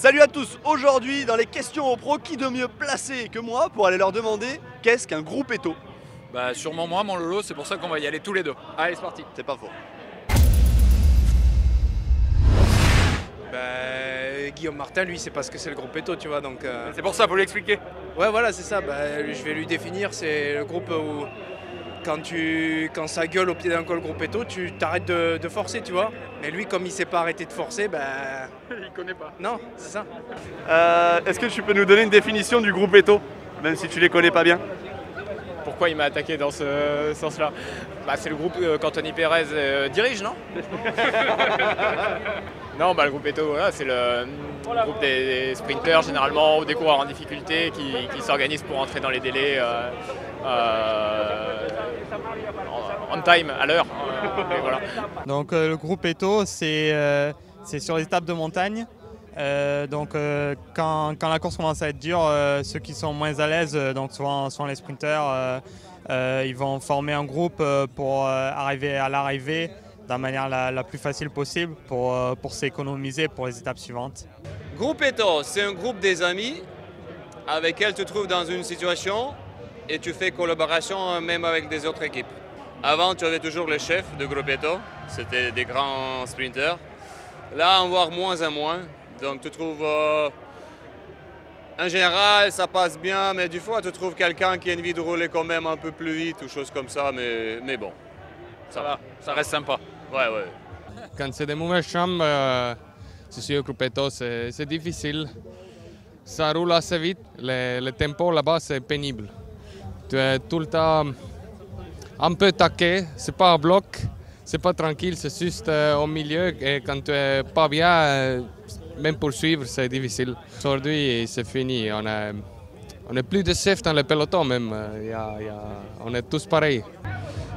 Salut à tous, aujourd'hui dans les questions aux pros, qui de mieux placé que moi pour aller leur demander qu'est-ce qu'un gruppetto? Bah sûrement moi, mon Lolo, c'est pour ça qu'on va y aller tous les deux. Allez, c'est parti. C'est pas faux. Guillaume Martin, lui, c'est parce que c'est le gruppetto, tu vois, donc... C'est pour ça, faut l'expliquer. Ouais, voilà, c'est ça. Je vais lui définir, c'est le groupe où, quand ça gueule au pied d'un col gruppetto, tu t'arrêtes de forcer, tu vois. Mais lui, comme il sait pas arrêter de forcer, Il connaît pas. non, c'est ça. Est-ce que tu peux nous donner une définition du gruppetto, même si tu les connais pas bien? Pourquoi il m'a attaqué dans ce sens-là? Bah c'est le groupe qu'Anthony Pérez dirige, non? Non, bah le gruppetto, voilà, c'est le groupe des sprinters généralement ou des coureurs en difficulté qui s'organisent pour entrer dans les délais on time, à l'heure. Et voilà. Donc le gruppetto, c'est sur les étapes de montagne. Quand la course commence à être dure, ceux qui sont moins à l'aise, donc souvent les sprinters, ils vont former un groupe pour arriver à l'arrivée de la manière la plus facile possible pour s'économiser pour les étapes suivantes. Gruppetto, c'est un groupe des amis avec lesquels tu te trouves dans une situation et tu fais collaboration même avec des autres équipes. Avant, tu avais toujours le chef de gruppetto, c'était des grands sprinters. Là, on voit moins en moins. Donc tu trouves, en général ça passe bien, mais du fois tu trouves quelqu'un qui a envie de rouler quand même un peu plus vite ou choses comme ça, mais bon, ça va, Ça reste sympa. Ouais, ouais. Quand c'est des mauvaises chambres, c'est sûr, gruppetto, c'est difficile. Ça roule assez vite, le tempo là-bas c'est pénible. Tu es tout le temps un peu taqué, c'est pas un bloc, c'est pas tranquille, c'est juste au milieu et quand tu es pas bien, même pour suivre, c'est difficile. Aujourd'hui, c'est fini. On est plus de chefs dans le peloton même. On est tous pareils.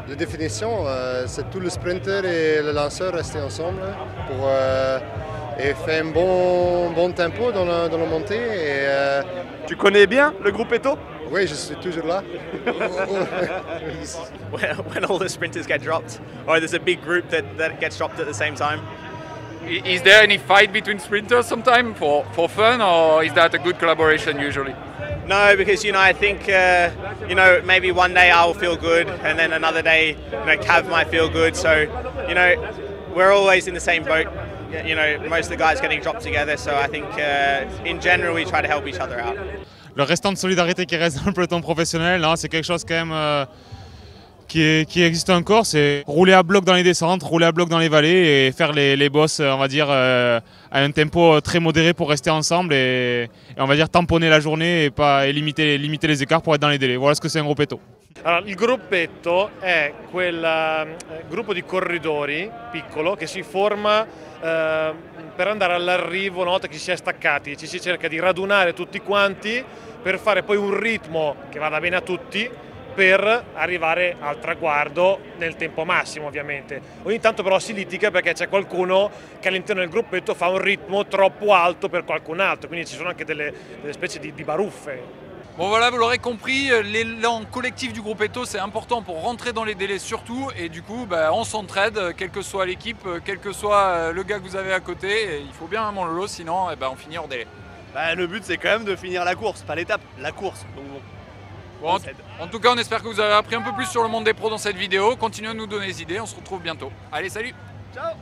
La définition, c'est tout le sprinter et le lanceur rester ensemble et faire un bon tempo dans la montée. Tu connais bien le gruppetto? Oui, je suis toujours là. when all the sprinters get dropped, or there's a big group that gets dropped at the same time. Is there any fight between sprinters sometime for fun, or is that a good collaboration usually? No, because I think maybe one day I'll feel good, and then another day Cav might feel good. So we're always in the same boat. Most of the guys getting dropped together. So I think in general we try to help each other out. Le restant de solidarité qui reste dans le peloton professionnel, c'est quelque chose quand même qui existe encore, c'est rouler à bloc dans les descentes, rouler à bloc dans les vallées et faire les bosses, on va dire, à un tempo très modéré pour rester ensemble et on va dire tamponner la journée et limiter les écarts pour être dans les délais. Voilà ce que c'est un gruppetto. Allora, il gruppetto è quel gruppo di corridori piccolo che si forma per andare all'arrivo una volta che si è staccati, ci si cerca di radunare tutti quanti per fare poi un ritmo che vada bene a tutti per arrivare al traguardo nel tempo massimo ovviamente. Ogni tanto però si litiga perché c'è qualcuno che all'interno del gruppetto fa un ritmo troppo alto per qualcun altro, quindi ci sono anche delle specie di baruffe. Bon voilà, vous l'aurez compris, l'élan collectif du gruppetto c'est important pour rentrer dans les délais surtout, et du coup on s'entraide, quelle que soit l'équipe, quel que soit le gars que vous avez à côté, et il faut bien mon Lolo, sinon on finit hors délai. Le but c'est quand même de finir la course, pas l'étape, la course. Donc bon. En tout cas on espère que vous avez appris un peu plus sur le monde des pros dans cette vidéo, continuez à nous donner des idées, on se retrouve bientôt. Allez, salut! Ciao!